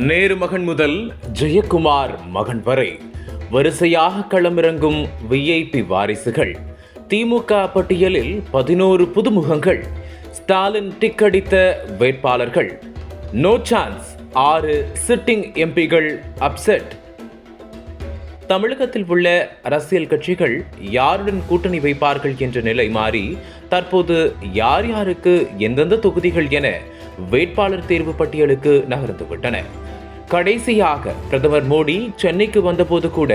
நேரு மகன் முதல் ஜெயக்குமார் மகன் வரை வரிசையாக களமிறங்கும் விஐபி வாரிசுகள். திமுக பட்டியலில் 11 புதுமுகங்கள். ஸ்டாலின் டிக் அடித்த வேட்பாளர்கள். நோ சான்ஸ் 6 சிட்டிங் எம்பிகள் அப்செட். தமிழகத்தில் உள்ள அரசியல் கட்சிகள் யாருடன் கூட்டணி வைப்பார்கள் என்ற நிலை மாறி தற்போது யார் யாருக்கு எந்தெந்த தொகுதிகள் என வேட்பாளர் தேர்வு பட்டியலுக்கு நகர்ந்துவிட்டன. கடைசியாக பிரதமர் மோடி சென்னைக்கு வந்தபோது கூட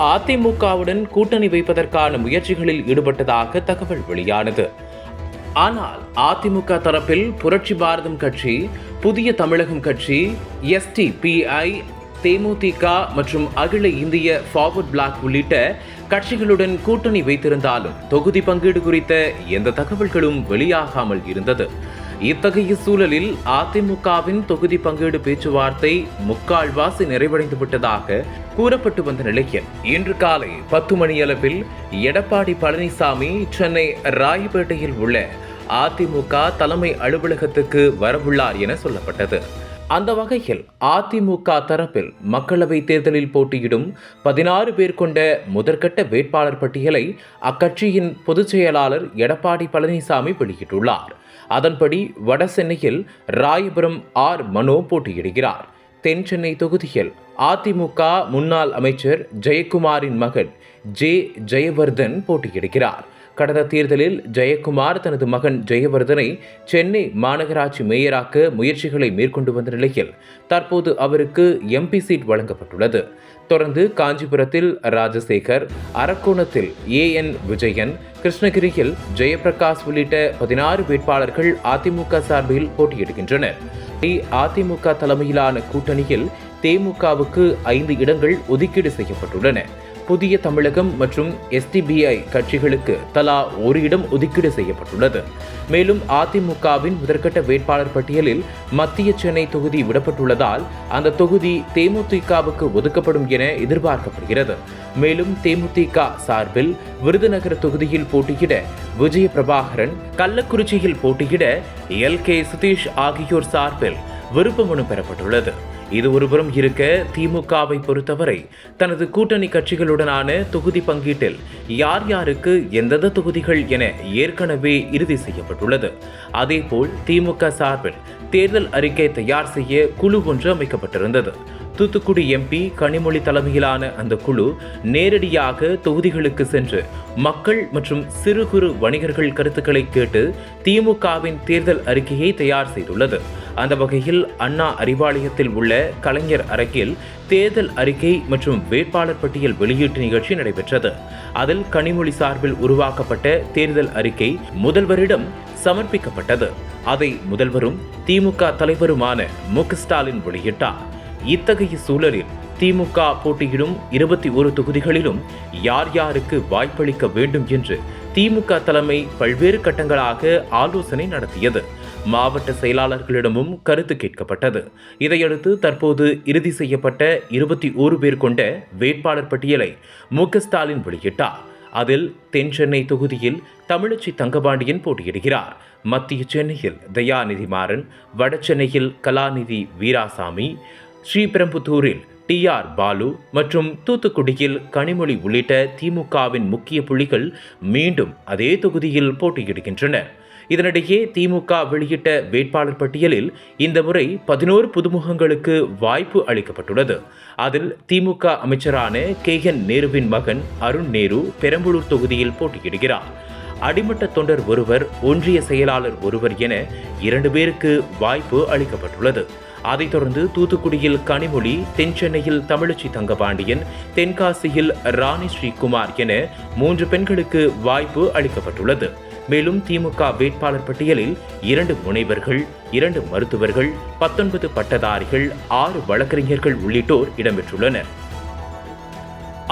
அதிமுகவுடன் கூட்டணி வைப்பதற்கான முயற்சிகளில் ஈடுபட்டதாக தகவல் வெளியானது. ஆனால் அதிமுக தரப்பில் புரட்சி பாரதம் கட்சி, புதிய தமிழகம் கட்சி, STPI, தேமுதிக மற்றும் அகில இந்திய ஃபார்வர்ட் பிளாக் உள்ளிட்ட கட்சிகளுடன் கூட்டணி வைத்திருந்தாலும் தொகுதி பங்கீடு குறித்த எந்த தகவல்களும் வெளியாகாமல் இருந்தது. இத்தகைய சூழலில் அதிமுகவின் தொகுதி பங்கீடு பேச்சுவார்த்தை முக்கால்வாசி நிறைவடைந்து விட்டதாக கூறப்பட்டு வந்த நிலையில் இன்று காலை 10 மணியளவில் எடப்பாடி பழனிசாமி சென்னை ராயப்பேட்டையில் உள்ள அதிமுக தலைமை அலுவலகத்துக்கு வரவுள்ளார் என சொல்லப்பட்டது. அந்த வகையில் அதிமுக தரப்பில் மக்களவைத் தேர்தலில் போட்டியிடும் 16 பேர் கொண்ட முதற்கட்ட வேட்பாளர் பட்டியலை அக்கட்சியின் பொதுச் செயலாளர் எடப்பாடி பழனிசாமி வெளியிட்டுள்ளார். அதன்படி வட சென்னையில் ராயபுரம் மனோ போட்டியிடுகிறார். தென் சென்னை தொகுதியில் அதிமுக முன்னாள் அமைச்சர் ஜெயக்குமாரின் மகன் ஜெயவர்தன் போட்டியிடுகிறார். கடந்த தேர்தலில் ஜெயக்குமார் தனது மகன் ஜெயவர்தனை சென்னை மாநகராட்சி மேயராக்க முயற்சிகளை மேற்கொண்டு வந்த நிலையில் தற்போது அவருக்கு MP சீட் வழங்கப்பட்டுள்ளது. தொடர்ந்து காஞ்சிபுரத்தில் ராஜசேகர், அரக்கோணத்தில் AN விஜயன், கிருஷ்ணகிரியில் ஜெயபிரகாஷ் உள்ளிட்ட 16 வேட்பாளர்கள் அதிமுக சார்பில் போட்டியிடுகின்றனர். அதிமுக தலைமையிலான கூட்டணியில் தேமுகவுக்கு 5 இடங்கள் ஒதுக்கீடு செய்யப்பட்டுள்ளன. புதிய தமிழகம் மற்றும் STPI கட்சிகளுக்கு தலா 1 இடம் ஒதுக்கீடு செய்யப்பட்டுள்ளது. மேலும் அதிமுகவின் முதற்கட்ட வேட்பாளர் பட்டியலில் மத்திய சென்னை தொகுதி விடப்பட்டுள்ளதால் அந்த தொகுதி தேமுதிகவுக்கு ஒதுக்கப்படும் என எதிர்பார்க்கப்படுகிறது. மேலும் தேமுதிக சார்பில் விருதுநகர் தொகுதியில் போட்டியிட விஜய பிரபாகரன், கள்ளக்குறிச்சியில் போட்டியிட LK சுதீஷ் ஆகியோர் சார்பில் விருப்ப மனு பெறப்பட்டுள்ளது. இது ஒருபுறம் இருக்க, திமுகவை பொறுத்தவரை தனது கூட்டணி கட்சிகளுடனான தொகுதி பங்கீட்டில் யார் யாருக்கு எந்தெந்த தொகுதிகள் என ஏற்கனவே இறுதி செய்யப்பட்டுள்ளது. அதேபோல் திமுக சார்பில் தேர்தல் அறிக்கை தயார் செய்ய குழு ஒன்று அமைக்கப்பட்டிருந்தது. தூத்துக்குடி MP கனிமொழி தலைமையிலான அந்த குழு நேரடியாக தொகுதிகளுக்கு சென்று மக்கள் மற்றும் சிறு குறு வணிகர்கள் கருத்துக்களை கேட்டு திமுகவின் தேர்தல் அறிக்கையை தயார் செய்துள்ளது. அந்த வகையில் அண்ணா அறிவாலயத்தில் உள்ள கலைஞர் அரங்கில் தேர்தல் அறிக்கை மற்றும் வேட்பாளர் பட்டியல் வெளியீட்டு நிகழ்ச்சி நடைபெற்றது. அதில் கனிமொழி சார்பில் உருவாக்கப்பட்ட தேர்தல் அறிக்கை முதல்வரிடம் சமர்ப்பிக்கப்பட்டது. அதை முதல்வரும் திமுக தலைவருமான MK ஸ்டாலின் வெளியிட்டார். இத்தகைய சூழலில் திமுக போட்டியிடும் 21 தொகுதிகளிலும் யார் யாருக்கு வாய்ப்பளிக்க வேண்டும் என்று திமுக தலைமை பல்வேறு கட்டங்களாக ஆலோசனை நடத்தியது. மாவட்ட செயலாளர்களிடமும் கருத்து கேட்கப்பட்டது. இதையடுத்து தற்போது இறுதி செய்யப்பட்ட 21 பேர் கொண்ட வேட்பாளர் பட்டியலை MK ஸ்டாலின் வெளியிட்டார். அதில் தென் சென்னை தொகுதியில் தமிழச்சி தங்கபாண்டியன் போட்டியிடுகிறார். மத்திய சென்னையில் தயாநிதி மாறன், வட சென்னையில் கலாநிதி வீராசாமி, ஸ்ரீபெரும்புதூரில் TR பாலு மற்றும் தூத்துக்குடியில் கனிமொழி உள்ளிட்ட திமுகவின் முக்கிய புள்ளிகள் மீண்டும் அதே தொகுதியில் போட்டியிடுகின்றனர். இதனிடையே திமுக வெளியிட்ட வேட்பாளர் பட்டியலில் இந்த முறை 11 புதுமுகங்களுக்கு வாய்ப்பு அளிக்கப்பட்டுள்ளது. அதில் திமுக அமைச்சரான KN நேருவின் மகன் அருண் நேரு பெரம்பலூர் தொகுதியில் போட்டியிடுகிறார். அடிமட்ட தொண்டர் ஒருவர், ஒன்றிய செயலாளர் ஒருவர் என 2 பேருக்கு வாய்ப்பு அளிக்கப்பட்டுள்ளது. அதைத் தொடர்ந்து தூத்துக்குடியில் கனிமொழி, தென் சென்னையில் தமிழச்சி தங்கபாண்டியன், தென்காசியில் ராணி ஸ்ரீகுமார் என 3 பெண்களுக்கு வாய்ப்பு அளிக்கப்பட்டுள்ளது. மேலும் திமுக வேட்பாளர் பட்டியலில் 2 முனைவர்கள், 2 மருத்துவர்கள், 19 பட்டதாரிகள், 6 வழக்கறிஞர்கள் உள்ளிட்டோர் இடம்பெற்றுள்ளனர்.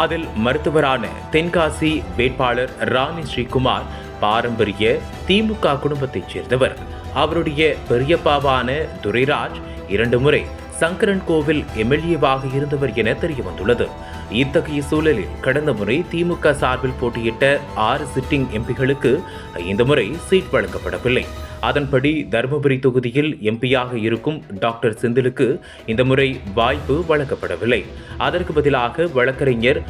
அதில் மருத்துவரான தென்காசி வேட்பாளர் ராணி ஸ்ரீகுமார் பாரம்பரிய திமுக குடும்பத்தைச் சேர்ந்தவர். அவருடைய பெரியப்பாவான துரைராஜ் 2 முறை சங்கரன் கோவில் MLAவாக இருந்தவர் என தெரியவந்துள்ளது. இத்தகைய சூழலில் கடந்த முறை திமுக சார்பில் போட்டியிட்ட 6 சிட்டிங் எம்பிகளுக்கு இந்த முறை சீட் வழங்கப்படவில்லை. அதன்படி தருமபுரி தொகுதியில் எம்பியாக இருக்கும் டாக்டர் செந்திலுக்கு இந்த முறை வாய்ப்பு வழங்கப்படவில்லை. அதற்கு பதிலாக வழக்கறிஞர்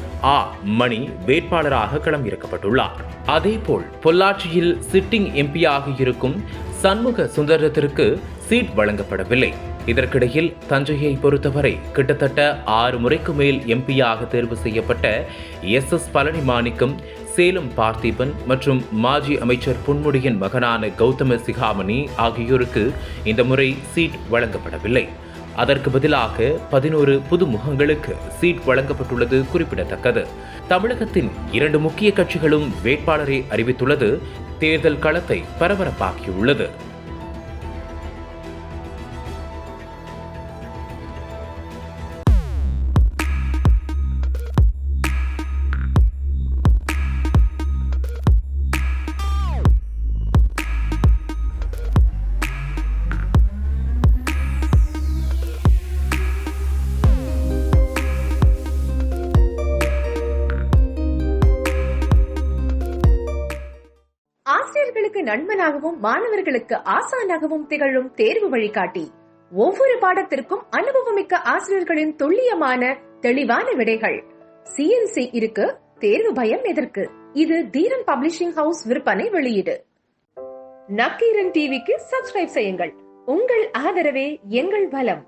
மணி வேட்பாளராக களமிறக்கப்பட்டுள்ளார். அதேபோல் பொள்ளாச்சியில் சிட்டிங் எம்பியாக இருக்கும் சண்முக சுந்தரத்திற்கு சீட் வழங்கப்படவில்லை. இதற்கிடையில் தஞ்சையை பொறுத்தவரை கிட்டத்தட்ட 6 முறைக்கு மேல் எம்பியாக தேர்வு செய்யப்பட்ட SS பழனி மாணிக்கம், சேலம் பார்த்திபன் மற்றும் மாஜி அமைச்சர் பொன்முடியின் மகனான கௌதம சிகாமணி ஆகியோருக்கு இந்த முறை சீட் வழங்கப்படவில்லை. அதற்கு பதிலாக 11 புது முகங்களுக்கு சீட் வழங்கப்பட்டுள்ளது குறிப்பிடத்தக்கது. தமிழகத்தின் 2 முக்கிய கட்சிகளும் வேட்பாளரை அறிவித்துள்ளது தேர்தல் களத்தை பரபரப்பாக்கியுள்ளது. ஆசிரியர்களுக்கு நண்பனாகவும் மாணவர்களுக்கு ஆசானாகவும் திகழும் தேர்வு வழிகாட்டி. ஒவ்வொரு பாடத்திற்கும் அனுபவமிக்க ஆசிரியர்களின் துல்லியமான தெளிவான விடைகள். CNC இருக்கு, தேர்வு பயம் எதற்கு? இது தீரன் பப்ளிஷிங் ஹவுஸ் விற்பனை வெளியீடு. நக்கீரன் டிவிக்கு சப்ஸ்கிரைப் செய்யுங்கள். உங்கள் ஆதரவே எங்கள் பலம்.